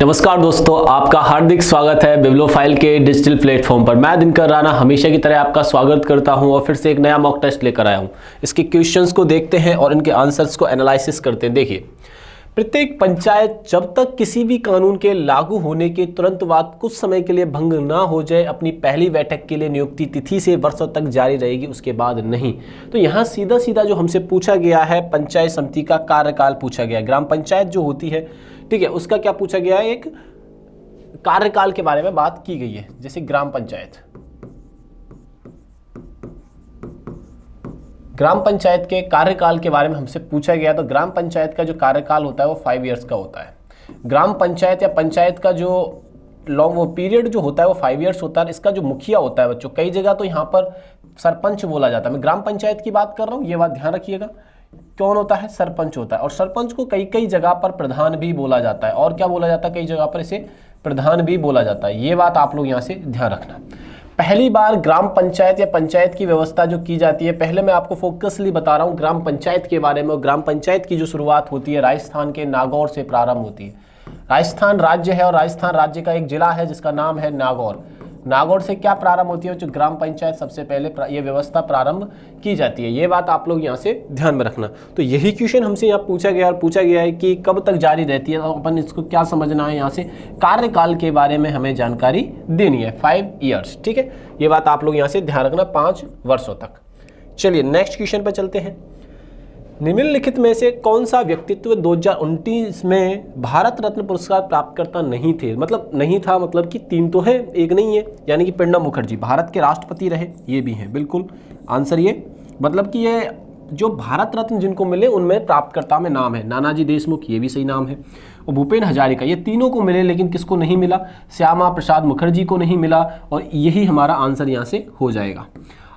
नमस्कार दोस्तों, आपका हार्दिक स्वागत है बिब्लियोफाइल के डिजिटल प्लेटफॉर्म पर। मैं दिनकर राणा हमेशा की तरह आपका स्वागत करता हूं और फिर से एक नया मॉक टेस्ट लेकर आया हूं। इसके क्वेश्चंस को देखते हैं और इनके आंसर्स को एनालिसिस करते हैं। देखिए, प्रत्येक पंचायत जब तक किसी भी कानून के लागू होने के तुरंत बाद कुछ समय के लिए भंग ना हो जाए, अपनी पहली बैठक के लिए नियुक्ति तिथि से वर्षों तक जारी रहेगी, उसके बाद नहीं। तो यहाँ सीधा सीधा जो हमसे पूछा गया है, पंचायत समिति का कार्यकाल पूछा गया। ग्राम पंचायत जो होती है, ठीक है, उसका क्या पूछा गया है, एक कार्यकाल के बारे में बात की गई है। जैसे ग्राम पंचायत के कार्यकाल के बारे में हमसे पूछा गया, तो ग्राम पंचायत का जो कार्यकाल होता है वो 5 इयर्स का होता है। ग्राम पंचायत या पंचायत का जो वो पीरियड जो होता है वो 5 इयर्स होता है। इसका जो मुखिया होता है बच्चों, कई जगह तो यहाँ पर सरपंच बोला जाता है। मैं ग्राम पंचायत की बात कर रहा हूँ, ये बात ध्यान रखिएगा। कौन होता है? सरपंच होता है। और सरपंच को कई कई जगह पर प्रधान भी बोला जाता है। और क्या बोला जाता है? कई जगह पर इसे प्रधान भी बोला जाता है। ये बात आप लोग यहाँ से ध्यान रखना। पहली बार ग्राम पंचायत या पंचायत की व्यवस्था जो की जाती है, पहले मैं आपको फोकसली बता रहा हूँ ग्राम पंचायत के बारे में। और ग्राम पंचायत की जो शुरुआत होती है राजस्थान के नागौर से प्रारंभ होती है। राजस्थान राज्य है और राजस्थान राज्य का एक जिला है जिसका नाम है नागौर। नागौर से क्या प्रारंभ होती है? जो ग्राम पंचायत सबसे पहले ये व्यवस्था प्रारंभ की जाती है। ये बात आप लोग यहाँ से ध्यान में रखना। तो यही क्वेश्चन हमसे यहाँ पूछा गया और पूछा गया है कि कब तक जारी रहती है। तो अपन इसको क्या समझना है, यहाँ से कार्यकाल के बारे में हमें जानकारी देनी है। 5 इयर्स, ठीक है, ये बात आप लोग यहाँ से ध्यान रखना, 5 वर्षों तक। चलिए नेक्स्ट क्वेश्चन पर चलते हैं। निम्नलिखित में से कौन सा व्यक्तित्व 2019 में भारत रत्न पुरस्कार प्राप्तकर्ता नहीं थे? मतलब नहीं था, मतलब कि 3 तो है, एक नहीं है। यानी कि प्रणब मुखर्जी भारत के राष्ट्रपति रहे, ये भी हैं। बिल्कुल आंसर ये, मतलब कि ये जो भारत रत्न जिनको मिले उनमें प्राप्तकर्ता में नाम है नानाजी देशमुख, ये भी सही नाम है। और भूपेन हजारिका, ये तीनों को मिले, लेकिन किसको नहीं मिला? श्यामा प्रसाद मुखर्जी को नहीं मिला। और यही हमारा आंसर यहाँ से हो जाएगा।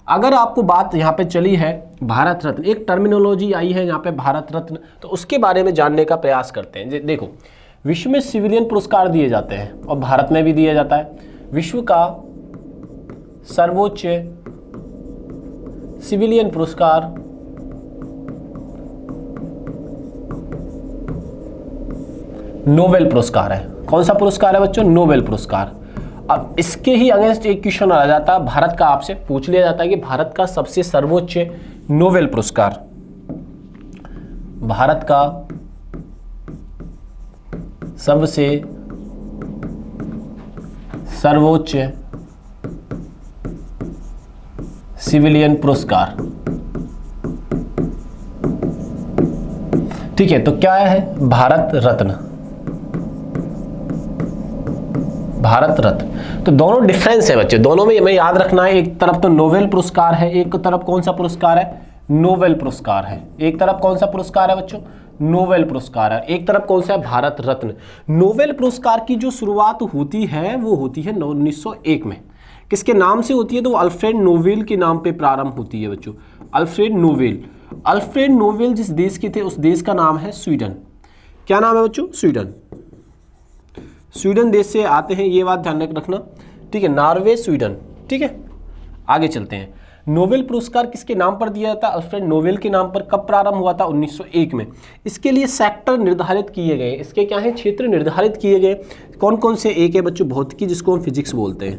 अगर आपको बात यहाँ पे चली है भारत रत्न, एक टर्मिनोलॉजी आई है यहाँ पे भारत रत्न, तो उसके बारे में जानने का प्रयास करते हैं। देखो, विश्व में सिविलियन पुरस्कार दिए जाते हैं और भारत में भी दिया जाता है। विश्व का सर्वोच्च सिविलियन पुरस्कार नोबेल पुरस्कार है। कौन सा पुरस्कार है बच्चों? नोबेल पुरस्कार। अब इसके ही अगेंस्ट एक क्वेश्चन आ जाता है, भारत का आपसे पूछ लिया जाता है कि भारत का सबसे सर्वोच्च नोबेल पुरस्कार, भारत का सबसे सर्वोच्च सिविलियन पुरस्कार, ठीक है, तो क्या है? भारत रत्न। भारत रत्न। तो दोनों डिफरेंस है बच्चे, दोनों में हमें याद रखना है। एक तरफ तो नोबेल पुरस्कार है, एक तरफ कौन सा पुरस्कार है? नोबेल पुरस्कार है। एक तरफ कौन सा पुरस्कार है बच्चों? नोबेल पुरस्कार है। एक तरफ कौन सा है? भारत रत्न। नोबेल पुरस्कार की जो शुरुआत होती है वो होती है 1901 में। किसके नाम से होती है? तो अल्फ्रेड नोबेल के नाम पे प्रारंभ होती है बच्चों। Alfred Nobel. अल्फ्रेड नोबेल जिस देश के थे उस देश का नाम है स्वीडन। क्या नाम है बच्चों? स्वीडन। स्वीडन देश से आते हैं, ये बात ध्यान रखना, ठीक है। नॉर्वे, स्वीडन, ठीक है। आगे चलते हैं। नोबेल पुरस्कार किसके नाम पर दिया जाता है? अल्फ्रेड नोबेल के नाम पर। कब प्रारंभ हुआ था? 1901 में। इसके लिए सेक्टर निर्धारित किए गए, इसके क्या है? क्षेत्र निर्धारित किए गए। कौन कौन से? एक है बच्चों भौतिकी, जिसको हम फिजिक्स बोलते हैं।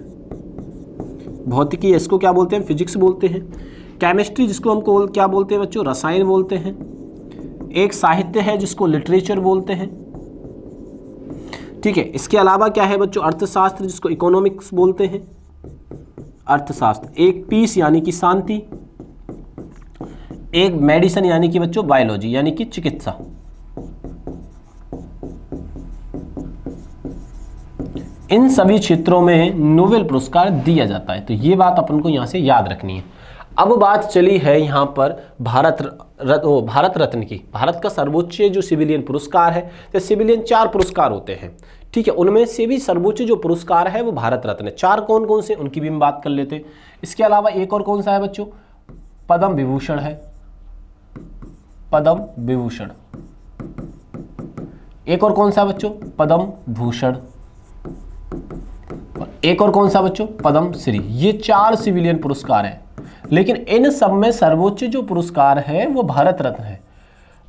भौतिकी, इसको क्या बोलते हैं? फिजिक्स बोलते हैं। केमिस्ट्री, जिसको हम क्या बोलते हैं बच्चों? रसायन बोलते हैं। एक साहित्य है जिसको लिटरेचर बोलते हैं, ठीक है। इसके अलावा क्या है बच्चों? अर्थशास्त्र, जिसको इकोनॉमिक्स बोलते हैं, अर्थशास्त्र। एक पीस यानी कि शांति। एक मेडिसिन यानी कि बच्चों बायोलॉजी यानी कि चिकित्सा। इन सभी क्षेत्रों में नोबेल पुरस्कार दिया जाता है। तो ये बात अपन को यहां से याद रखनी है। अब बात चली है यहाँ पर भारत रत्न की। भारत का सर्वोच्च जो सिविलियन पुरस्कार है, तो सिविलियन 4 पुरस्कार होते हैं, ठीक है। उनमें से भी सर्वोच्च जो पुरस्कार है वो भारत रत्न है। 4 कौन कौन से, उनकी भी हम बात कर लेते हैं। इसके अलावा एक और कौन सा है बच्चों? पद्म विभूषण है। पद्म विभूषण। एक और कौन सा बच्चों? पद्म भूषण। एक और कौन सा बच्चों? पद्म श्री। ये 4 सिविलियन पुरस्कार हैं, लेकिन इन सब में सर्वोच्च जो पुरस्कार है वो भारत रत्न है।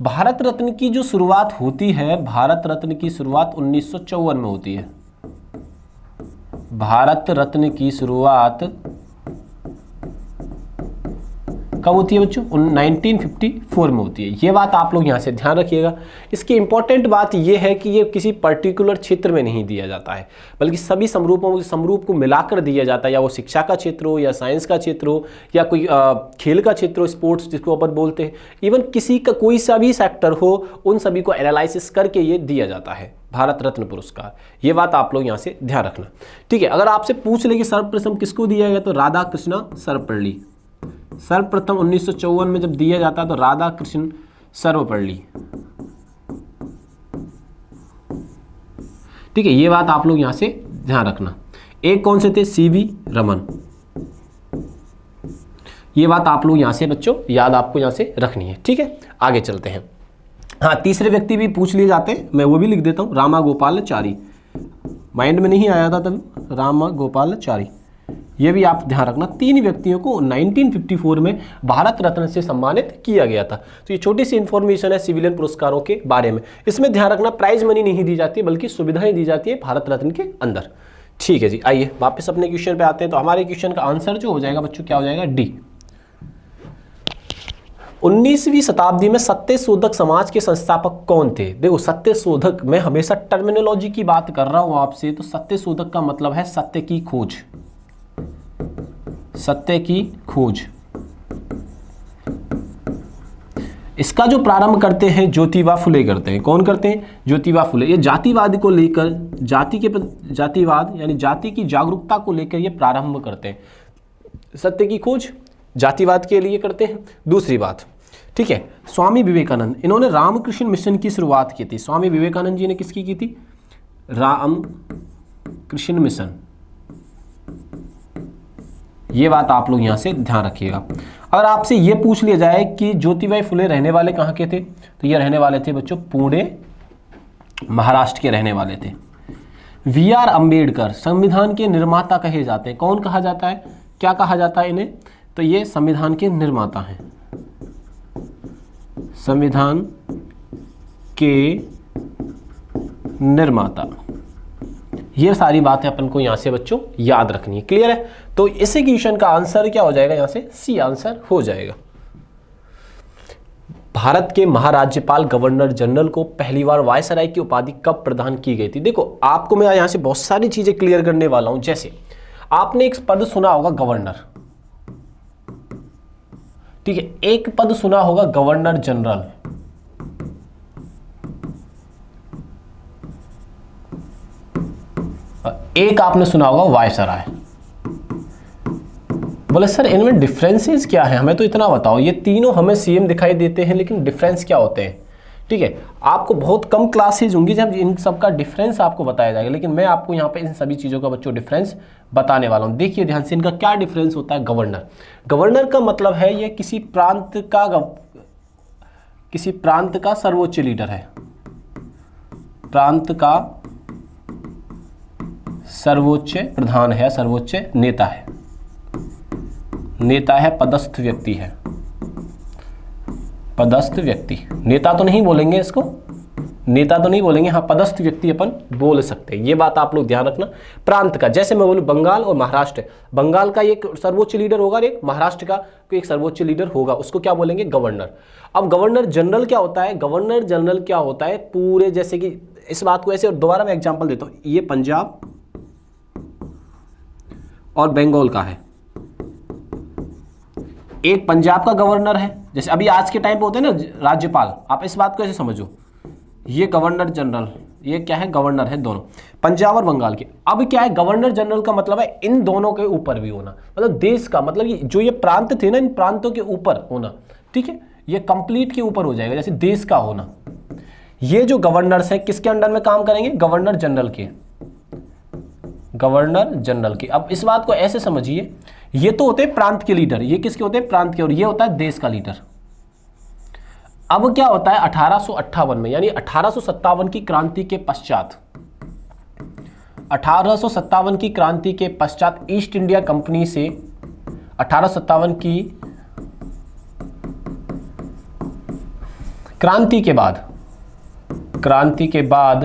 भारत रत्न की जो शुरुआत होती है, भारत रत्न की शुरुआत 1954 में होती है। भारत रत्न की शुरुआत कब होती है बच्चों? 1954 में होती है। ये बात आप लोग यहाँ से ध्यान रखिएगा। इसकी इंपॉर्टेंट बात ये है कि ये किसी पर्टिकुलर क्षेत्र में नहीं दिया जाता है, बल्कि सभी समरूप को मिलाकर दिया जाता है, या वो शिक्षा का क्षेत्र हो, या साइंस का क्षेत्र हो, या कोई खेल का क्षेत्र हो, स्पोर्ट्स जिसको अपन बोलते हैं, इवन किसी का कोई सा भी सेक्टर हो, उन सभी को एनालिसिस करके ये दिया जाता है भारत रत्न पुरस्कार। ये बात आप लोग यहाँ से ध्यान रखना, ठीक है। अगर आपसे पूछ ले कि सर्वप्रथम किसको दिया गया, तो राधा कृष्णा सर्वपल्ली। सर्वप्रथम 1954 में जब दिया जाता है तो राधा कृष्ण सर्वपल्ली, ठीक है। ये बात आप लोग यहां से ध्यान रखना। एक कौन से थे? सीवी रमन। ये बात आप लोग यहां से बच्चों याद आपको यहां से रखनी है, ठीक है। आगे चलते हैं। हाँ, तीसरे व्यक्ति भी पूछ लिए जाते हैं, मैं वो भी लिख देता हूं, रामागोपालाचारी। माइंड में नहीं आया था तभी, रामागोपालाचारी। ये भी आप ध्यान रखना। 3 व्यक्तियों को 1954 में भारत रत्न से सम्मानित किया गया था। तो ये छोटी सी इंफॉर्मेशन है सिविलियन पुरस्कारों के बारे में। इसमें ध्यान रखना, प्राइज मनी नहीं दी जाती, बल्कि सुविधाएं दी जाती है भारत रत्न के अंदर, ठीक है जी। आइए वापस अपने क्वेश्चन पे आते हैं। तो हमारे क्वेश्चन का आंसर जो हो जाएगा बच्चों, क्या हो जाएगा? डी। 19वीं शताब्दी में सत्यशोधक समाज के संस्थापक कौन थे? देखो, सत्यशोधक, मैं हमेशा टर्मिनोलॉजी की बात कर रहा हूं आपसे। तो सत्यशोधक का मतलब है सत्य की खोज, सत्य की खोज। इसका जो प्रारंभ करते हैं ज्योतिबा फुले करते हैं। कौन करते हैं? ज्योतिबा फुले। ये जातिवाद को लेकर, जातिवाद यानी जाति की जागरूकता को लेकर ये प्रारंभ करते हैं। सत्य की खोज जातिवाद के लिए करते हैं। दूसरी बात, ठीक है, स्वामी विवेकानंद, इन्होंने रामकृष्ण मिशन की शुरुआत की थी। स्वामी विवेकानंद जी ने किसकी की थी? रामकृष्ण मिशन। ये बात आप लोग यहां से ध्यान रखिएगा। अगर आपसे ये पूछ लिया जाए कि ज्योतिबा फुले रहने वाले कहाँ के थे, तो ये रहने वाले थे बच्चों पुणे, महाराष्ट्र के रहने वाले थे। वी.आर. अंबेडकर संविधान के निर्माता कहे जाते हैं। कौन कहा जाता है? क्या कहा जाता है इन्हें? तो ये संविधान के निर्माता हैं, संविधान के निर्माता। ये सारी बातें अपन को यहां से बच्चों याद रखनी है। क्लियर है? तो इसी क्वेश्चन का आंसर क्या हो जाएगा? यहां से सी आंसर हो जाएगा। भारत के महाराज्यपाल गवर्नर जनरल को पहली बार वायसराय की उपाधि कब प्रदान की गई थी? देखो, आपको मैं यहां से बहुत सारी चीजें क्लियर करने वाला हूं। जैसे आपने एक पद सुना होगा गवर्नर, ठीक है, एक पद सुना होगा गवर्नर जनरल, एक आपने सुना होगा वायसराय। बोले सर इनमें डिफरेंसेस क्या है, हमें तो इतना बताओ। ये तीनों हमें सेम दिखाई देते हैं, लेकिन डिफरेंस क्या होते हैं? ठीक है, आपको बहुत कम क्लासेज होंगी जब इन सब का डिफरेंस आपको बताया जाएगा, लेकिन मैं आपको यहाँ पे इन सभी चीज़ों का बच्चों डिफरेंस बताने वाला हूँ। देखिए ध्यान से, इनका क्या डिफरेंस होता है। गवर्नर, गवर्नर का मतलब है ये किसी प्रांत का सर्वोच्च लीडर है, प्रांत का सर्वोच्च प्रधान है, सर्वोच्च नेता है, नेता है, पदस्थ व्यक्ति है, पदस्थ व्यक्ति। नेता तो नहीं बोलेंगे इसको, नेता तो नहीं बोलेंगे, हाँ पदस्थ व्यक्ति अपन बोल सकते हैं। ये बात आप लोग ध्यान रखना। प्रांत का, जैसे मैं बोलूँ बंगाल और महाराष्ट्र, बंगाल का एक सर्वोच्च लीडर होगा और एक महाराष्ट्र का एक सर्वोच्च लीडर होगा, उसको क्या बोलेंगे? गवर्नर। अब गवर्नर जनरल क्या होता है? गवर्नर जनरल क्या होता है? पूरे, जैसे कि इस बात को ऐसे, और दोबारा मैं एग्जाम्पल देता हूँ, ये पंजाब और बंगाल का है। एक पंजाब का गवर्नर है, जैसे अभी आज के टाइम पे होते हैं ना राज्यपाल, आप इस बात को ऐसे समझो, ये गवर्नर जनरल, ये क्या है? गवर्नर है दोनों, पंजाब और बंगाल के। अब क्या है? गवर्नर जनरल का मतलब है इन दोनों के ऊपर भी होना, मतलब देश का, मतलब ये जो ये प्रांत थे ना, इन प्रांतों के ऊपर होना। ठीक है, ये कंप्लीट के ऊपर हो जाएगा, जैसे देश का होना। ये जो गवर्नर्स हैं किसके अंडर में काम करेंगे? गवर्नर जनरल के, गवर्नर जनरल की। अब इस बात को ऐसे समझिए, ये तो होते हैं प्रांत के लीडर, ये किसके होते हैं? प्रांत के, और ये होता है देश का लीडर। अब क्या होता है 1858 में, यानी 1857 की क्रांति के पश्चात, 1857 की क्रांति के पश्चात ईस्ट इंडिया कंपनी से 1857 की क्रांति के बाद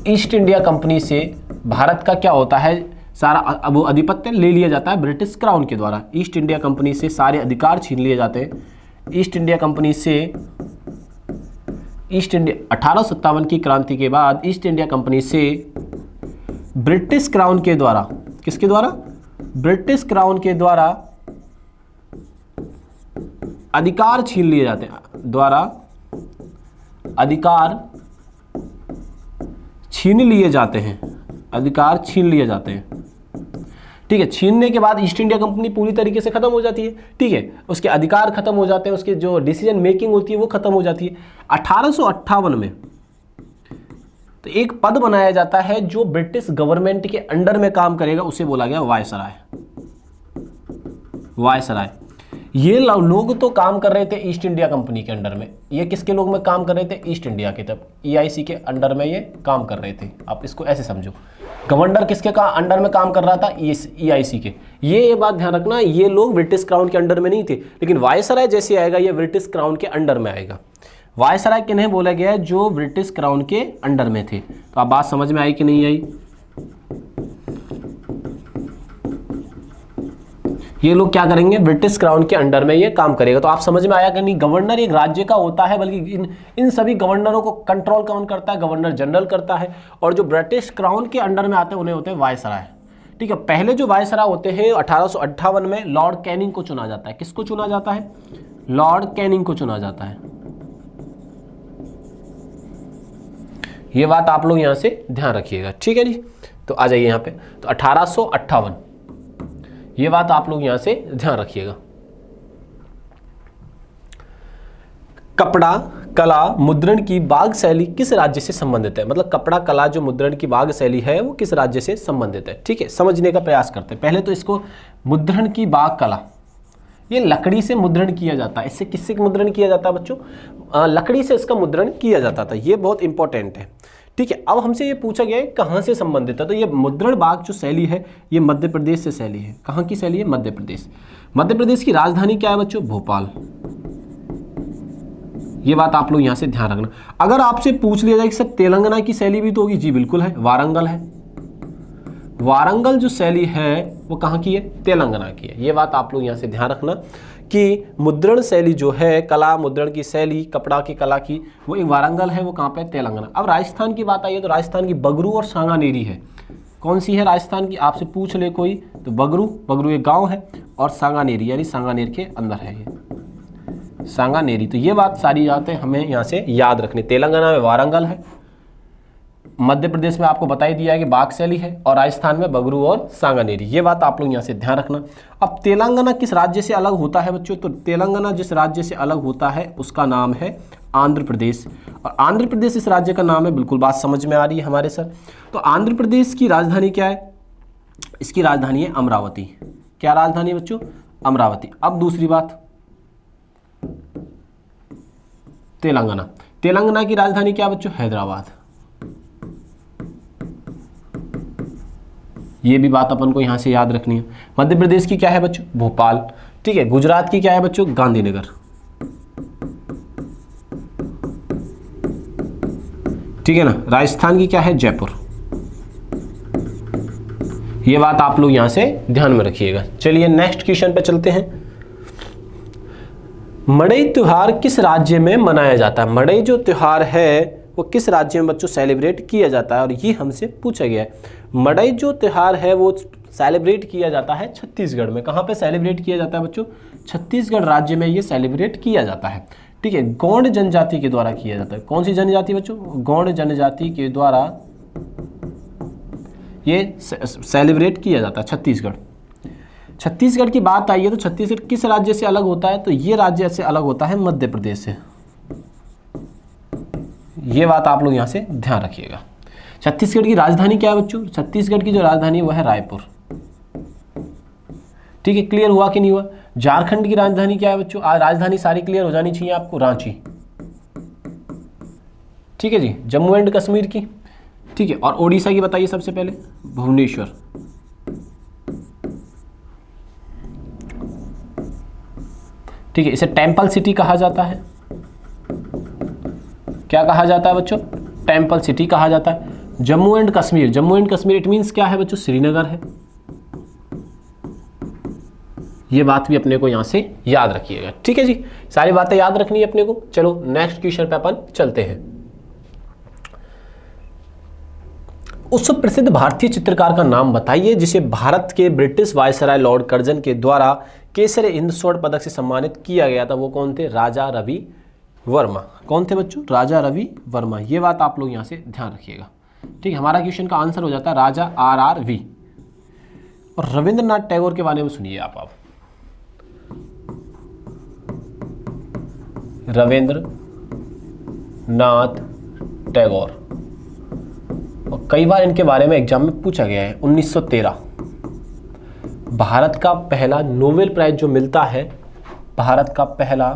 ईस्ट इंडिया कंपनी से भारत का क्या होता है, सारा वो अधिपत्य ले लिया जाता है ब्रिटिश क्राउन के द्वारा। ईस्ट इंडिया कंपनी से सारे अधिकार छीन लिए जाते हैं। ईस्ट इंडिया कंपनी से 1857 की क्रांति के बाद ईस्ट इंडिया कंपनी से ब्रिटिश क्राउन के द्वारा, किसके द्वारा, ब्रिटिश क्राउन के द्वारा अधिकार छीन लिए जाते हैं, अधिकार छीन लिए जाते हैं, अधिकार छीन लिए जाते हैं। ठीक है, छीनने के बाद ईस्ट इंडिया कंपनी पूरी तरीके से खत्म हो जाती है। ठीक है, उसके अधिकार खत्म हो जाते हैं, उसके जो डिसीजन मेकिंग होती है वो खत्म हो जाती है। 1858 में तो एक पद बनाया जाता है जो ब्रिटिश गवर्नमेंट के अंडर में काम करेगा, उसे बोला गया वायसराय। वायसराय, ये लोग तो काम कर रहे थे ईस्ट इंडिया कंपनी के अंडर में। ये किसके लोग में काम कर रहे थे, ईस्ट इंडिया के, तब EIC के अंडर में ये काम कर रहे थे। आप इसको ऐसे समझो, गवर्नर किसके का अंडर में काम कर रहा था, EIC के। ये बात ध्यान रखना, ये लोग ब्रिटिश क्राउन के अंडर में नहीं थे, लेकिन वायसराय जैसे आएगा ये ब्रिटिश क्राउन के अंडर में आएगा। वायसराय किन्हें बोला गया है, जो ब्रिटिश क्राउन के अंडर में थे। तो आप बात समझ में आई कि नहीं आई। ये लोग क्या करेंगे, ब्रिटिश क्राउन के अंडर में ये काम करेगा। तो आप समझ में आया कि नहीं, गवर्नर एक राज्य का होता है, बल्कि इन सभी गवर्नरों को कंट्रोल कौन करता है, गवर्नर जनरल करता है। और जो ब्रिटिश क्राउन के अंडर में आते हैं उन्हें होते हैं वायसराय। ठीक है, पहले जो वायसराय होते हैं 1858 में लॉर्ड कैनिंग को चुना जाता है। किसको चुना जाता है, लॉर्ड कैनिंग को चुना जाता है। ये बात आप लोग यहां से ध्यान रखिएगा। ठीक है जी, तो आ जाइए यहाँ पे। तो 1858, ये बात आप लोग यहां से ध्यान रखिएगा। कपड़ा कला मुद्रण की बाग शैली किस राज्य से संबंधित है, मतलब कपड़ा कला जो मुद्रण की बाग शैली है वो किस राज्य से संबंधित है। ठीक है, समझने का प्रयास करते हैं। पहले तो इसको, मुद्रण की बाग कला, ये लकड़ी से मुद्रण किया जाता है। इससे किससे मुद्रण किया जाता है बच्चों, लकड़ी से इसका मुद्रण किया जाता था। ये बहुत इंपॉर्टेंट है। ठीक है, अब हमसे ये पूछा गया है कहाँ से संबंधित है, तो ये मुद्रण बाग जो शैली है ये मध्य प्रदेश से शैली है। कहाँ की शैली है, मध्य प्रदेश। मध्य प्रदेश की राजधानी क्या है बच्चों, भोपाल। ये बात आप लोग यहाँ से ध्यान रखना। अगर आपसे पूछ लिया जाए कि सर तेलंगाना की शैली भी तो होगी, जी बिल्कुल है, वारंगल है। वारंगल जो शैली है वो कहाँ की है, तेलंगाना की है। ये बात आप लोग यहाँ से ध्यान रखना कि मुद्रण शैली जो है, कला मुद्रण की शैली कपड़ा की कला की, वो एक वारंगल है, वो कहाँ पे, तेलंगाना। अब राजस्थान की बात आई है तो राजस्थान की बगरू और सांगानेरी है। कौन सी है राजस्थान की, आपसे पूछ ले कोई तो बगरू एक गांव है, और सांगानेरी यानी सांगानेर के अंदर है ये सांगानेरी। तो ये बात सारी बातें हमें यहाँ से याद रखनी। तेलंगाना में वारंगल है, मध्य प्रदेश में आपको बता ही दिया है कि बाग शैली है, और राजस्थान में बगरू और सांगानेरी। ये बात आप लोग यहाँ से ध्यान रखना। अब तेलंगाना किस राज्य से अलग होता है बच्चों, तो तेलंगाना जिस राज्य से अलग होता है उसका नाम है आंध्र प्रदेश। और आंध्र प्रदेश इस राज्य का नाम है, बिल्कुल बात समझ में आ रही है हमारे सर। तो आंध्र प्रदेश की राजधानी क्या है, इसकी राजधानी है अमरावती। क्या राजधानी है बच्चों, अमरावती। अब दूसरी बात, तेलंगाना की राजधानी क्या बच्चों, हैदराबाद। ये भी बात अपन को यहां से याद रखनी है। मध्य प्रदेश की क्या है बच्चों, भोपाल। ठीक है, गुजरात की क्या है बच्चों, गांधीनगर। ठीक है ना, राजस्थान की क्या है, जयपुर। ये बात आप लोग यहां से ध्यान में रखिएगा। चलिए नेक्स्ट क्वेश्चन पे चलते हैं। मड़ई त्योहार किस राज्य में मनाया जाता है, मड़ई जो त्योहार है वो किस राज्य में बच्चों सेलिब्रेट किया जाता है, और ये हमसे पूछा गया है। मड़ई जो त्योहार है वो सेलिब्रेट किया जाता है छत्तीसगढ़ में। कहाँ पे सेलिब्रेट किया जाता है बच्चों, छत्तीसगढ़ राज्य में ये सेलिब्रेट किया जाता है। ठीक है, गौंड जनजाति के द्वारा किया जाता है। कौन सी जनजाति बच्चों, गौंड जनजाति के द्वारा ये सेलिब्रेट किया जाता है छत्तीसगढ़। छत्तीसगढ़ की बात आई है तो छत्तीसगढ़ किस राज्य से अलग होता है, तो ये राज्य से अलग होता है मध्य प्रदेश से। ये बात आप लोग यहां से ध्यान रखिएगा। छत्तीसगढ़ की राजधानी क्या है बच्चों, छत्तीसगढ़ की जो राजधानी है वो है रायपुर। ठीक है, क्लियर हुआ कि नहीं हुआ। झारखंड की राजधानी क्या है बच्चों, आज राजधानी सारी क्लियर हो जानी चाहिए आपको, रांची। ठीक है जी, जम्मू एंड कश्मीर की। ठीक है, और ओडिशा की बताइए सबसे पहले, भुवनेश्वर। ठीक है, इसे टेम्पल सिटी कहा जाता है। क्या कहा जाता है बच्चों? टेम्पल सिटी कहा जाता है। Jammu and Kashmir, Jammu and Kashmir it means क्या है बच्चों? श्रीनगर है। ये बात भी अपने को यहां से याद रखिएगा, ठीक है जी। सारी बातें याद रखनी है अपने को। चलो नेक्स्ट क्वेश्चन पे अपन चलते हैं। उस प्रसिद्ध भारतीय चित्रकार का नाम बताइए जिसे भारत के ब्रिटिश वायसराय लॉर्ड कर्जन के द्वारा केसरी हिंद स्वर्ण पदक से सम्मानित किया गया था। वो कौन थे? राजा रवि वर्मा। कौन थे बच्चों? राजा रवि वर्मा। ये बात आप लोग यहां से ध्यान रखिएगा, ठीक है। हमारा क्वेश्चन का आंसर हो जाता है राजा RRV। और रविंद्रनाथ टैगोर के बारे में सुनिए आप रविंद्र नाथ टैगोर, और कई बार इनके बारे में एग्जाम में पूछा गया है। 1913 भारत का पहला नोबेल प्राइज जो मिलता है, भारत का पहला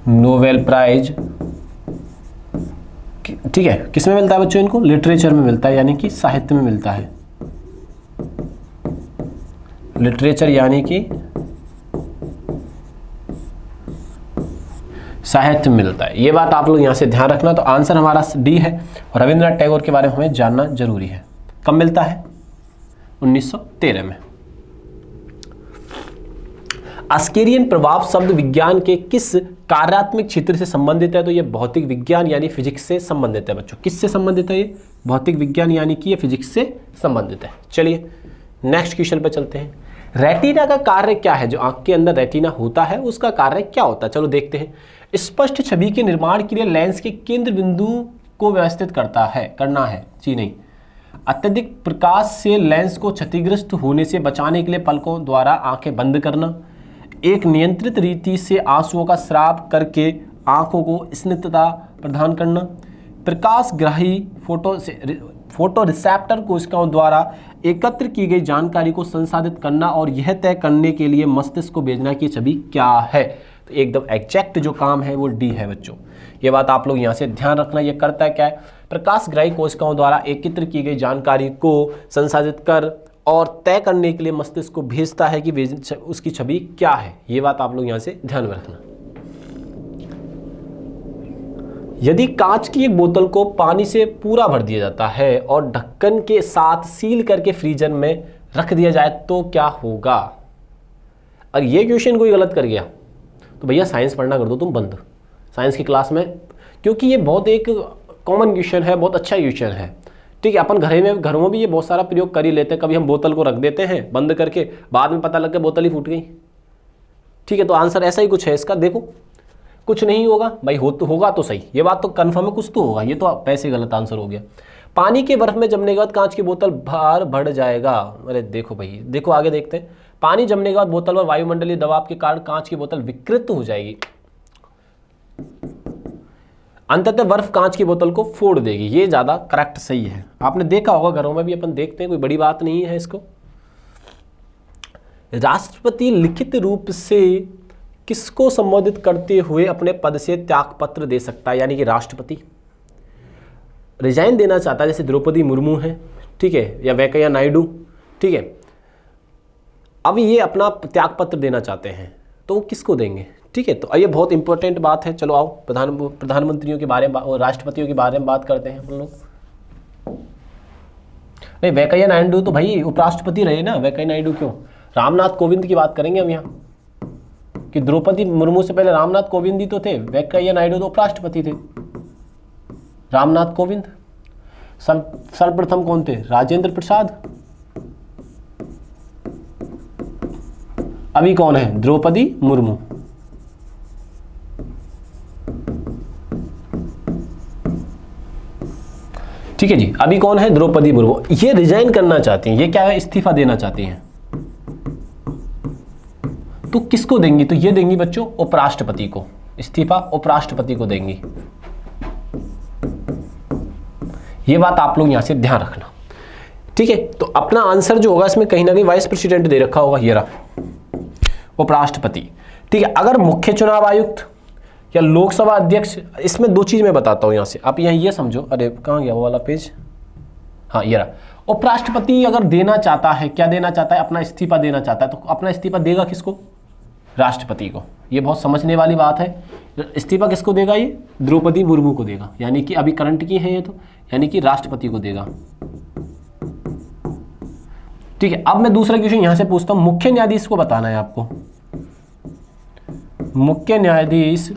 नोबेल प्राइज, ठीक है, किस में मिलता है बच्चों? इनको लिटरेचर में मिलता है, यानी कि साहित्य में मिलता है। लिटरेचर यानी कि साहित्य मिलता है। ये बात आप लोग यहां से ध्यान रखना। तो आंसर हमारा डी है। और रविंद्रनाथ टैगोर के बारे में हमें जानना जरूरी है। कब मिलता है? 1913 में। अस्केरियन प्रभाव शब्द विज्ञान के किस कार्यात्मक क्षेत्र से संबंधित है? तो ये भौतिक विज्ञान यानी फिजिक्स से संबंधित है बच्चों। किससे संबंधित है? ये भौतिक विज्ञान यानी कि ये फिजिक्स से संबंधित है। चलिए नेक्स्ट क्वेश्चन पे चलते हैं। रेटिना का कार्य क्या है? जो आंख के अंदर रेटिना होता है उसका कार्य क्या होता है? चलो देखते हैं। स्पष्ट छवि के निर्माण के लिए लेंस के केंद्र बिंदु को व्यवस्थित करना है जी नहीं। अत्यधिक प्रकाश से लेंस को क्षतिग्रस्त होने से बचाने के लिए पलकों द्वारा आंखें बंद करना। एक नियंत्रित रीति से आंसुओं का स्राव करके आंखों को स्निग्धता प्रदान करना। प्रकाशग्राही फोटो रिसेप्टर कोशिकाओं द्वारा एकत्र की गई जानकारी को संसाधित करना और यह तय करने के लिए मस्तिष्क को भेजना कि छवि क्या है। तो एकदम एग्जैक्ट जो काम है वो डी है बच्चों। ये बात आप लोग यहाँ से ध्यान रखना। ये करता है क्या है? प्रकाशग्राही कोशिकाओं द्वारा एकत्र की गई जानकारी को संसाधित कर और तय करने के लिए मस्तिष्क को भेजता है कि उसकी छवि क्या है। ये बात आप लोग यहाँ से ध्यान में रखना। यदि कांच की एक बोतल को पानी से पूरा भर दिया जाता है और ढक्कन के साथ सील करके फ्रीजर में रख दिया जाए तो क्या होगा? और ये क्वेश्चन कोई गलत कर गया तो भैया साइंस पढ़ना कर दो तुम बंद साइंस की क्लास में, क्योंकि ये बहुत एक कॉमन क्वेश्चन है, बहुत अच्छा क्वेश्चन है, ठीक है। अपन घरों में भी ये बहुत सारा प्रयोग कर ही लेते हैं। कभी हम बोतल को रख देते हैं बंद करके, बाद में पता लग के बोतल ही फूट गई, ठीक है। तो आंसर ऐसा ही कुछ है इसका। देखो कुछ नहीं होगा भाई, होगा तो सही, ये बात तो कन्फर्म है, कुछ तो होगा। ये तो पैसे गलत आंसर हो गया। पानी के बर्फ में जमने के बाद कांच की बोतल भार बढ़ जाएगा। अरे देखो भाई, देखो आगे देखते हैं। पानी जमने के बाद बोतल पर वायुमंडलीय दबाव के कारण कांच की बोतल विकृत हो जाएगी। अंततः बर्फ कांच की बोतल को फोड़ देगी। ये ज्यादा करेक्ट सही है। आपने देखा होगा, घरों में भी अपन देखते हैं, कोई बड़ी बात नहीं है इसको। राष्ट्रपति लिखित रूप से किसको संबोधित करते हुए अपने पद से त्यागपत्र दे सकता है? यानी कि राष्ट्रपति रिजाइन देना चाहता है, जैसे द्रौपदी मुर्मू है, ठीक है, या वेंकैया नायडू, ठीक है। अब ये अपना त्यागपत्र देना चाहते हैं तो वो किसको देंगे? ठीक है, तो ये बहुत इंपॉर्टेंट बात है। चलो आओ प्रधानमंत्रियों के बारे में और राष्ट्रपतियों के बारे में बात करते हैं हम लोग। नहीं, वेंकैया नायडू तो भाई उपराष्ट्रपति रहे ना, वेंकैया नायडू क्यों? रामनाथ कोविंद की बात करेंगे हम यहाँ, कि द्रौपदी मुर्मू से पहले रामनाथ कोविंद ही तो थे, वेंकैया नायडू तो उपराष्ट्रपति थे। रामनाथ कोविंद सर्वप्रथम कौन थे? राजेंद्र प्रसाद। अभी कौन है? द्रौपदी मुर्मू। ठीक है जी, अभी कौन है? द्रौपदी मुर्मू। ये रिजाइन करना चाहती हैं, ये क्या है? इस्तीफा देना चाहती हैं। तो किसको देंगी? तो ये देंगी बच्चों उपराष्ट्रपति को, इस्तीफा उपराष्ट्रपति को देंगी। ये बात आप लोग यहां से ध्यान रखना, ठीक है। तो अपना आंसर जो होगा इसमें कहीं ना कहीं वाइस प्रेसिडेंट दे रखा होगा, ये रहा उपराष्ट्रपति, ठीक है। अगर मुख्य चुनाव आयुक्त या लोकसभा अध्यक्ष, इसमें दो चीज मैं बताता हूं यहां से, आप यहां ये समझो। अरे कहां गया वो वाला पेज? हाँ ये रहा। उपराष्ट्रपति अगर देना चाहता है, क्या देना चाहता है, अपना इस्तीफा देना चाहता है, तो अपना इस्तीफा देगा किसको, राष्ट्रपति को। ये बहुत समझने वाली बात है। इस्तीफा किसको देगा, ये द्रौपदी मुर्मू को देगा, यानी कि अभी करंट की है ये, तो यानी कि राष्ट्रपति को देगा। ठीक है, अब मैं दूसरा क्वेश्चन यहां से पूछता हूं, मुख्य न्यायाधीश को बताना है आपको, मुख्य न्यायाधीश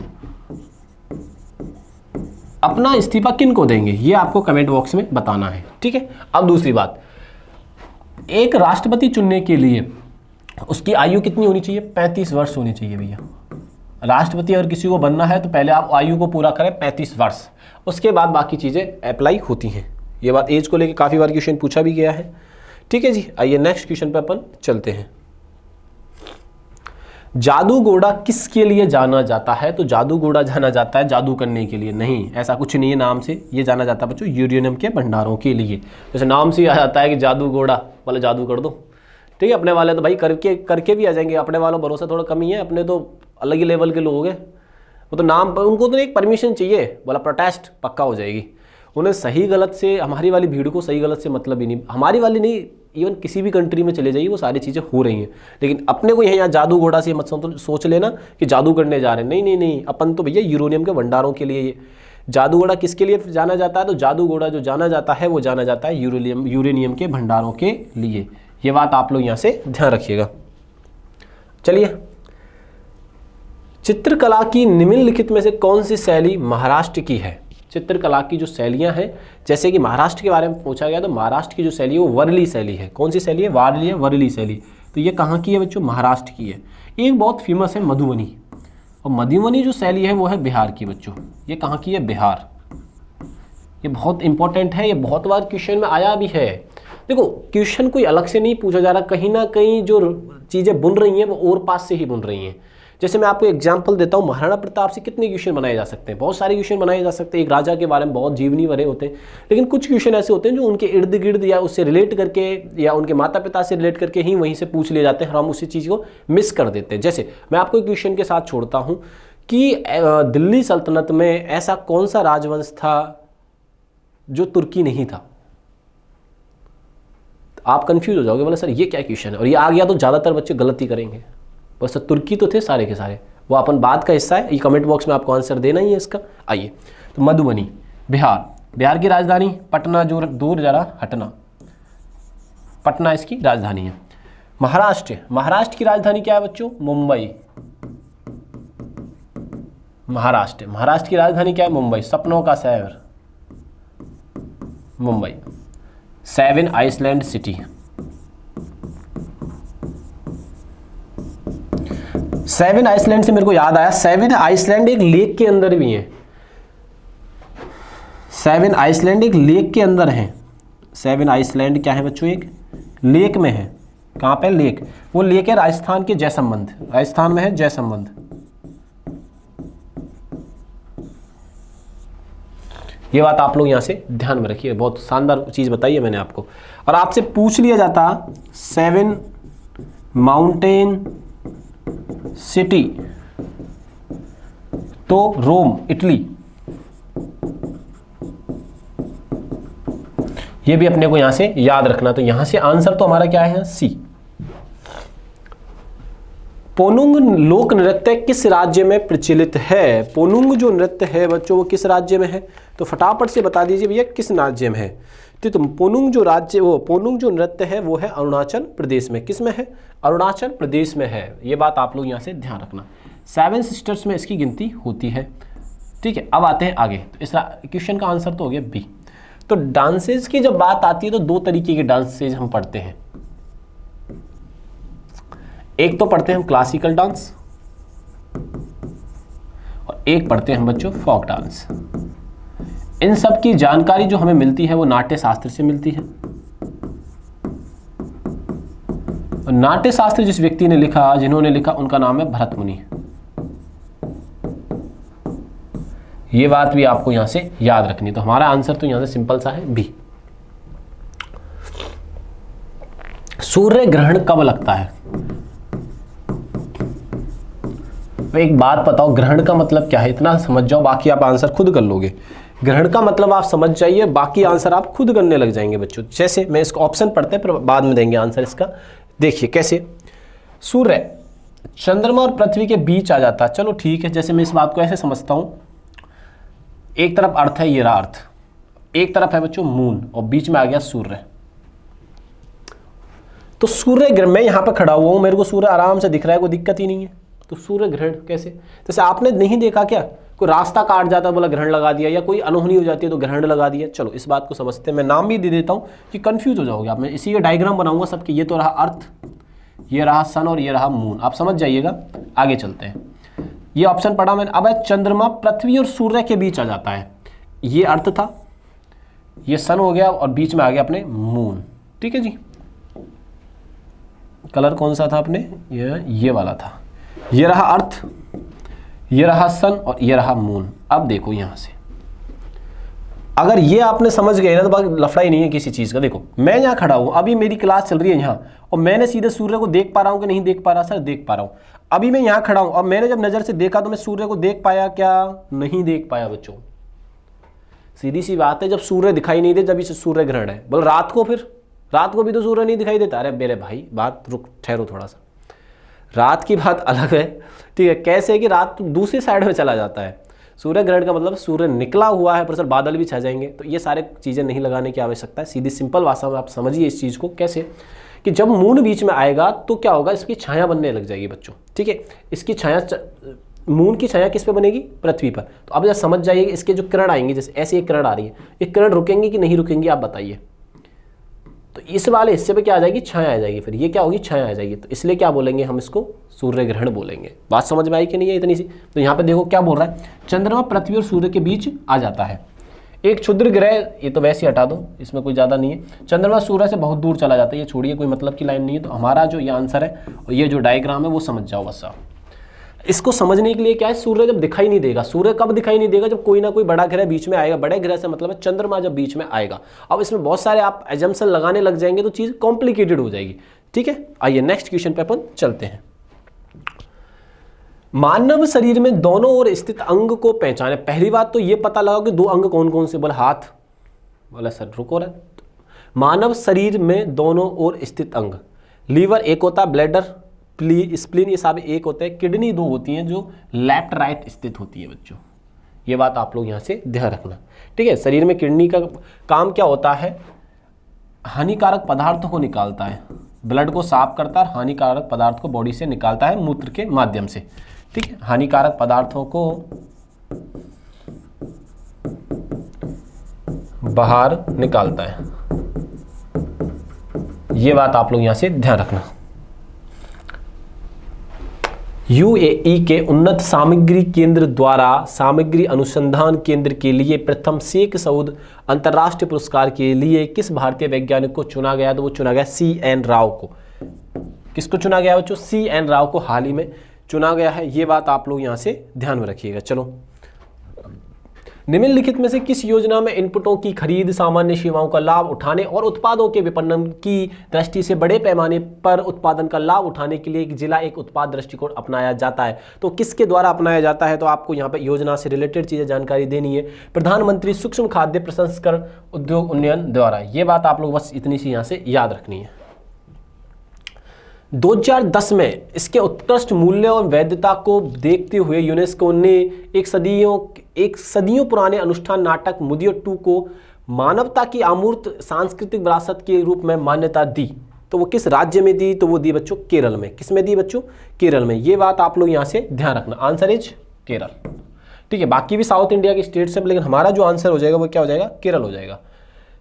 अपना इस्तीफा किन को देंगे, ये आपको कमेंट बॉक्स में बताना है। ठीक है, अब दूसरी बात, एक राष्ट्रपति चुनने के लिए उसकी आयु कितनी होनी चाहिए, 35 वर्ष होनी चाहिए भैया। राष्ट्रपति अगर किसी को बनना है तो पहले आप आयु को पूरा करें 35 वर्ष, उसके बाद बाकी चीज़ें अप्लाई होती हैं। ये बात एज को लेकर काफ़ी बार क्वेश्चन पूछा भी गया है। ठीक है जी, आइए नेक्स्ट क्वेश्चन पे अपन चलते हैं। जादूगोड़ा किसके लिए जाना जाता है, तो जादूगोड़ा जाना जाता है जादू करने के लिए, नहीं ऐसा कुछ नहीं है नाम से, ये जाना जाता है बच्चों यूरेनियम के भंडारों के लिए। जैसे नाम से ही आ जाता है कि जादूगोड़ा, बोले जादू कर दो। ठीक है, अपने वाले तो भाई करके भी आ जाएंगे, अपने वालों भरोसा थोड़ा कम ही है, अपने तो अलग ही लेवल के लोग हैं। वो तो नाम, उनको तो एक परमिशन चाहिए, बोला प्रोटेस्ट पक्का हो जाएगी। उन्हें सही गलत से, हमारी वाली भीड़ को सही गलत से मतलब ही नहीं, हमारी वाली नहीं, इवन किसी भी कंट्री में चले जाइए वो सारी चीज़ें हो रही हैं। लेकिन अपने को यहाँ जादू घोड़ा से मत सोच लेना कि जादू करने जा रहे हैं, नहीं नहीं नहीं, अपन तो भैया यूरेनियम के भंडारों के लिए। जादू घोड़ा किसके लिए जाना जाता है, तो जादू घोड़ा जो जाना जाता है वो जाना जाता है यूरेनियम के भंडारों के लिए। ये बात आप लोग यहाँ से ध्यान रखिएगा। चलिए, चित्रकला की निम्नलिखित में से कौन सी शैली महाराष्ट्र की है। चित्रकला की जो शैलियां हैं, जैसे कि महाराष्ट्र के बारे में पूछा गया, तो महाराष्ट्र की जो शैली है वो वर्ली शैली है। कौन सी शैली है, वारली है, वर्ली शैली। तो ये कहाँ की है बच्चों, महाराष्ट्र की है। एक बहुत फेमस है मधुबनी, और मधुबनी जो शैली है वो है बिहार की बच्चों। ये कहाँ की है, बिहार। ये बहुत इंपॉर्टेंट है, ये बहुत बार क्वेश्चन में आया भी है। देखो, क्वेश्चन कोई अलग से नहीं पूछा जा रहा, कहीं ना कहीं जो चीज़ें बुन रही हैं वो और पास से ही बुन रही हैं। जैसे मैं आपको एग्जांपल देता हूँ, महाराणा प्रताप से कितने क्वेश्चन बनाए जा सकते हैं, बहुत सारे क्वेश्चन बनाए जा सकते हैं। एक राजा के बारे में बहुत जीवनी भरे होते हैं, लेकिन कुछ क्वेश्चन ऐसे होते हैं जो उनके इर्द गिर्द या उससे रिलेट करके या उनके माता पिता से रिलेट करके ही वहीं से पूछ लिए जाते हैं, और हम उसी चीज़ को मिस कर देते हैं। जैसे मैं आपको एक क्वेश्चन के साथ छोड़ता हूँ कि दिल्ली सल्तनत में ऐसा कौन सा राजवंश था जो तुर्की नहीं था। आप कंफ्यूज हो जाओगे, बोले सर ये क्या क्वेश्चन है, और ये आ गया तो ज़्यादातर बच्चे गलती करेंगे। बस तुर्की तो थे सारे के सारे, वो अपन बात का हिस्सा है। ये कमेंट बॉक्स में आपको आंसर देना ही है इसका। आइए, तो मधुबनी बिहार, बिहार की राजधानी पटना, जो दूर जरा हटना, पटना इसकी राजधानी है। महाराष्ट्र, महाराष्ट्र की राजधानी क्या है बच्चों, मुंबई। महाराष्ट्र, महाराष्ट्र की राजधानी क्या है, मुंबई, सपनों का शहर मुंबई। 7 आइसलैंड सिटी, 7 आइसलैंड से मेरे को याद आया, 7 आइसलैंड एक लेक के अंदर भी है। 7 आइसलैंड एक लेक के अंदर है। 7 आइसलैंड क्या है बच्चों, एक लेक में है। कहाँ पे, लेक, वो लेक है राजस्थान के जयसंबंध, राजस्थान में है जयसंबंध। ये बात आप लोग यहाँ से ध्यान में रखिए, बहुत शानदार चीज़ बताई है मैंने आपको। और आपसे पूछ लिया जाता 7 माउंटेन सिटी, तो रोम इटली, ये भी अपने को यहां से याद रखना। तो यहां से आंसर तो हमारा क्या है, सी। पोनुंग लोक नृत्य किस राज्य में प्रचलित है। पोनुंग जो नृत्य है बच्चों वो किस राज्य में है, तो फटाफट से बता दीजिए भैया किस राज्य में है। तो पोनुंग जो राज्य, वो पोनुंग जो नृत्य है वो है अरुणाचल प्रदेश में। किस में है, अरुणाचल प्रदेश में है। ये बात आप लोग यहाँ से ध्यान रखना। 7 सिस्टर्स में इसकी गिनती होती है। ठीक है, अब आते हैं आगे। तो इस क्वेश्चन का आंसर तो हो गया बी। तो डांसेज की जब बात आती है तो 2 तरीके के डांसेज हम पढ़ते हैं। एक तो पढ़ते हैं हम क्लासिकल डांस, और एक पढ़ते हैं हम बच्चों फोक डांस। इन सब की जानकारी जो हमें मिलती है वो नाट्य शास्त्र से मिलती है। और नाट्य शास्त्र जिस व्यक्ति ने लिखा, जिन्होंने लिखा, उनका नाम है भरत मुनि। ये बात भी आपको यहां से याद रखनी। तो हमारा आंसर तो यहां से सिंपल सा है बी। सूर्य ग्रहण कब लगता है। एक बात बताओ, ग्रहण का मतलब क्या है, इतना समझ जाओ, बाकी आप आंसर खुद कर लोगे। ग्रहण का मतलब आप समझ जाइए, बाकी आंसर आप खुद करने लग जाएंगे बच्चों। जैसे मैं इसको ऑप्शन पढ़ते हैं फिर बाद में देंगे आंसर इसका। देखिए कैसे, सूर्य चंद्रमा और पृथ्वी के बीच आ जाता है। चलो ठीक है, जैसे मैं इस बात को ऐसे समझता हूं, एक तरफ अर्थ है, ये रहा अर्थ, एक तरफ है बच्चों मून, और बीच में आ गया सूर्य। तो सूर्य ग्रहण, मैं यहां पर खड़ा हुआ हूं, मेरे को सूर्य आराम से दिख रहा है, कोई दिक्कत ही नहीं है। तो सूर्य ग्रहण कैसे, जैसे आपने नहीं देखा क्या, कोई रास्ता काट जाता बोला ग्रहण लगा दिया, या कोई अनहोनी हो जाती है तो ग्रहण लगा दिया। चलो इस बात को समझते हैं, मैं नाम भी दे देता हूं कि कंफ्यूज हो जाओगे आप। मैं इसी का डायग्राम बनाऊंगा सबके, ये तो रहा अर्थ, ये रहा सन और ये रहा मून, आप समझ जाइएगा। आगे चलते हैं, ये ऑप्शन पढ़ा मैंने। अब है चंद्रमा पृथ्वी और सूर्य के बीच आ जाता है, ये अर्थ था, ये सन हो गया और बीच में आ गया अपने मून। ठीक है जी, कलर कौन सा था अपने, ये वाला था। ये रहा अर्थ, ये रहा सन और ये रहा मून। अब देखो यहां से, अगर ये आपने समझ गए ना तो लफड़ा ही नहीं है किसी चीज का। देखो मैं यहां खड़ा हूं, अभी मेरी क्लास चल रही है यहां, और मैंने सीधे सूर्य को देख पा रहा हूं कि नहीं देख पा रहा? सर देख पा रहा हूं। अभी मैं यहां खड़ा हूं और मैंने जब नजर से देखा तो मैं सूर्य को देख पाया क्या? नहीं देख पाया बच्चों। सीधी सी बात है, जब सूर्य दिखाई नहीं दे जब इसे सूर्य ग्रहण है। बोल रात को, फिर रात को भी तो सूर्य नहीं दिखाई देता। अरे मेरे भाई बात रुक, ठहरो थोड़ा सा, रात की बात अलग है, ठीक है। कैसे है कि रात दूसरी साइड में चला जाता है। सूर्य ग्रहण का मतलब सूर्य निकला हुआ है पर सर बादल भी छा जाएंगे, तो ये सारे चीज़ें नहीं लगाने की आवश्यकता है। सीधी सिंपल भाषा में आप समझिए इस चीज़ को। कैसे कि जब मून बीच में आएगा तो क्या होगा, इसकी छाया बनने लग जाएगी बच्चों। ठीक है, इसकी छाया, मून की छाया किस पे बनेगी? पृथ्वी पर। तो अब जब समझ जाइए इसके जो किरण आएंगी, जैसे ऐसे एक किरण आ रही है, ये किरण रुकेंगी कि नहीं रुकेंगी आप बताइए। तो इस वाले हिस्से पे क्या आ जाएगी? छाया आ जाएगी। फिर ये क्या होगी? छाया आ जाएगी। तो इसलिए क्या बोलेंगे हम इसको? सूर्य ग्रहण बोलेंगे। बात समझ में आई कि नहीं है इतनी सी? तो यहाँ पे देखो क्या बोल रहा है, चंद्रमा पृथ्वी और सूर्य के बीच आ जाता है। एक क्षुद्र ग्रह, ये तो वैसे ही हटा दो, इसमें कोई ज़्यादा नहीं है। चंद्रमा सूर्य से बहुत दूर चला जाता है, ये छोड़िए, कोई मतलब की लाइन नहीं है। तो हमारा जो ये आंसर है और ये जो डायग्राम है वो समझ जाओ बस आप। इसको समझने के लिए क्या है, सूर्य जब दिखाई नहीं देगा, सूर्य कब दिखाई नहीं देगा? जब कोई ना कोई बड़ा ग्रह बीच में आएगा। बड़े ग्रह से मतलब है चंद्रमा जब बीच में आएगा। अब इसमें बहुत सारे आप एजम्पशन लगाने लग जाएंगे तो चीज़ कॉम्प्लिकेटेड हो जाएगी। ठीक है, आइए नेक्स्ट क्वेश्चन पे अपन चलते हैं। मानव शरीर में दोनों ओर स्थित अंग को पहचाने। पहली बात तो ये पता लगाओ कि दो अंग कौन कौन से। बोला हाथ, बोला सर रुको रहा। मानव शरीर में दोनों ओर स्थित अंग, लीवर एक होता है, ब्लैडर, स्प्लीन, ये सब एक होते हैं। किडनी दो होती हैं जो लेफ्ट राइट स्थित होती है बच्चों। ये बात आप लोग यहाँ से ध्यान रखना। ठीक है, शरीर में किडनी का काम क्या होता है? हानिकारक पदार्थों को निकालता है, ब्लड को साफ करता है, हानिकारक पदार्थ को बॉडी से निकालता है मूत्र के माध्यम से। ठीक है, हानिकारक पदार्थों को बाहर निकालता है। ये बात आप लोग यहाँ से ध्यान रखना। यूएई के उन्नत सामग्री केंद्र द्वारा सामग्री अनुसंधान केंद्र के लिए प्रथम शेख सऊद अंतर्राष्ट्रीय पुरस्कार के लिए किस भारतीय वैज्ञानिक को चुना गया? तो वो चुना गया CN राव को। किसको चुना गया बच्चों? CN राव को हाल ही में चुना गया है। ये बात आप लोग यहाँ से ध्यान में रखिएगा। चलो, निम्नलिखित में से किस योजना में इनपुटों की खरीद, सामान्य सेवाओं का लाभ उठाने और उत्पादों के विपणन की दृष्टि से बड़े पैमाने पर उत्पादन का लाभ उठाने के लिए एक उत्पाद दृष्टिकोण अपनाया जाता है? तो किसके द्वारा अपनाया जाता है? तो आपको यहाँ पे योजना से रिलेटेड चीजें जानकारी देनी है। प्रधानमंत्री सूक्ष्म खाद्य प्रसंस्करण उद्योग उन्नयन द्वारा। ये बात आप लोग बस इतनी सी यहाँ से याद रखनी है। 2010 में इसके उत्कृष्ट मूल्य और वैधता को देखते हुए यूनेस्को ने एक सदियों पुराने अनुष्ठान नाटक मुदियो 2 को मानवता की अमूर्त सांस्कृतिक विरासत के रूप में मान्यता दी। तो वो किस राज्य में दी? तो वो दी बच्चों केरल में। किस में दी बच्चों? केरल में। ये बात आप लोग यहाँ से ध्यान रखना। Answer is Kerala. ठीक है, बाकी भी साउथ इंडिया के स्टेट से, लेकिन हमारा जो आंसर हो जाएगा वो क्या हो जाएगा? केरल हो जाएगा।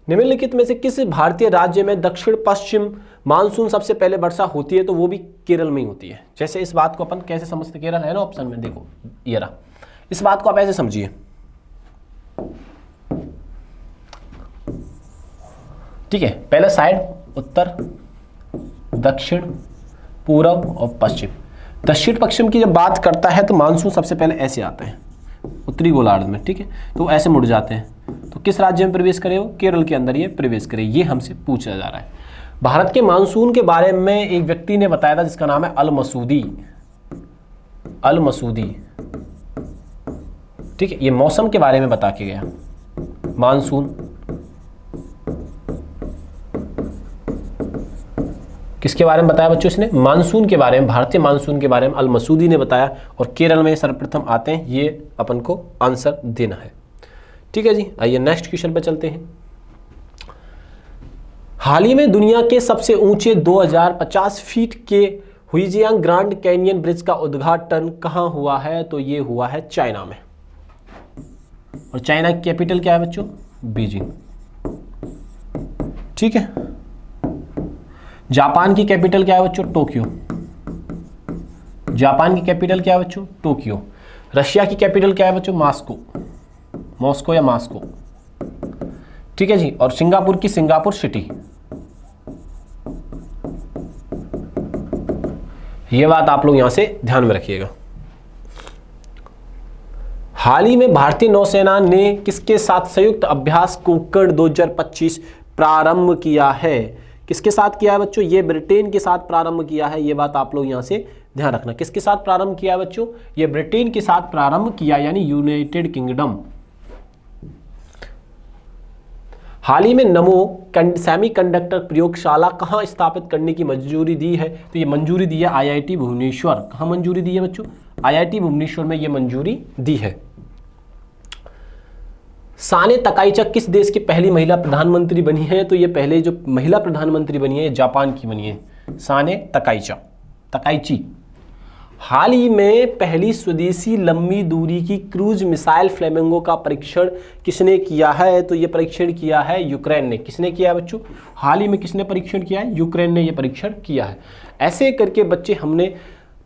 निम्नलिखित में से किस भारतीय राज्य में दक्षिण पश्चिम मानसून सबसे पहले वर्षा होती है? तो वो भी केरल में ही होती है। जैसे इस बात को अपन कैसे समझते? केरल है ना ऑप्शन में, देखो ये रहा। इस बात को आप ऐसे समझिए, ठीक है, पहले साइड उत्तर, दक्षिण, पूर्व और पश्चिम। दक्षिण पश्चिम की जब बात करता है तो मानसून सबसे पहले ऐसे आते हैं उत्तरी गोलार्ध में। ठीक है, तो ऐसे मुड़ जाते हैं। तो किस राज्य में प्रवेश करे? वो केरल के अंदर ये प्रवेश करे। ये हमसे पूछा जा रहा है। भारत के मानसून के बारे में एक व्यक्ति ने बताया था जिसका नाम है अल मसूदी। अल मसूदी, ठीक है, ये मौसम के बारे में बता के गया। मानसून, किसके बारे में बताया बच्चों इसने? मानसून के बारे में, भारतीय मानसून के बारे में अल मसूदी ने बताया। और केरल में सर्वप्रथम आते हैं, ये अपन को आंसर देना है। ठीक है जी, आइए नेक्स्ट क्वेश्चन पे चलते हैं। हाल ही में दुनिया के सबसे ऊंचे 2050 फीट के हुइजियांग ग्रैंड कैनियन ब्रिज का उद्घाटन कहां हुआ है? तो ये हुआ है चाइना में। और चाइना की कैपिटल क्या है बच्चों? बीजिंग। ठीक है। जापान की कैपिटल क्या है बच्चों? टोक्यो। जापान की कैपिटल क्या है बच्चों? टोक्यो। रशिया की कैपिटल क्या है बच्चों? मॉस्को। मॉस्को या मास्को। ठीक है जी। और सिंगापुर की सिंगापुर सिटी। ये बात आप लोग यहां से ध्यान में रखिएगा। हाल ही में भारतीय नौसेना ने किसके साथ संयुक्त अभ्यास कुंभकर्ण 2025 प्रारंभ किया है? किसके साथ किया है बच्चों? ये ब्रिटेन के साथ प्रारंभ किया है। ये बात आप लोग यहां से ध्यान रखना। किसके साथ प्रारंभ किया है बच्चों? ये ब्रिटेन के साथ प्रारंभ किया, यानी यूनाइटेड किंगडम। हाल ही में नमो सेमीकंडक्टर प्रयोगशाला कहां स्थापित करने की मंजूरी दी है? तो ये मंजूरी दी है आईआईटी भुवनेश्वर। कहां मंजूरी दी है बच्चों? आईआईटी भुवनेश्वर में ये मंजूरी दी है। साने तकाईची किस देश की पहली महिला प्रधानमंत्री बनी है? तो ये पहले जो महिला प्रधानमंत्री बनी है, जापान की बनी है, साने तकाईची। हाल ही में पहली स्वदेशी लंबी दूरी की क्रूज मिसाइल फ्लेमिंगो का परीक्षण किसने किया है? तो ये परीक्षण किया है यूक्रेन ने। किसने किया है बच्चों? हाल ही में किसने परीक्षण किया है? यूक्रेन ने ये परीक्षण किया है। ऐसे करके बच्चे हमने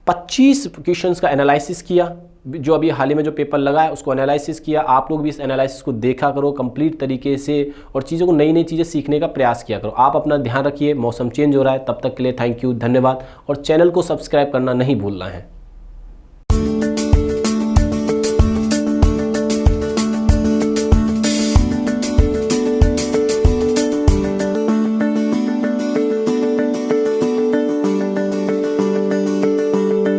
25 क्वेश्चंस का एनालिसिस किया, जो अभी हाल ही में जो पेपर लगा है उसको एनालिसिस किया। आप लोग भी इस एनालिसिस को देखा करो कंप्लीट तरीके से, और चीज़ों को नई नई चीज़ें सीखने का प्रयास किया करो। आप अपना ध्यान रखिए, मौसम चेंज हो रहा है। तब तक के लिए थैंक यू, धन्यवाद। और चैनल को सब्सक्राइब करना नहीं भूलना है।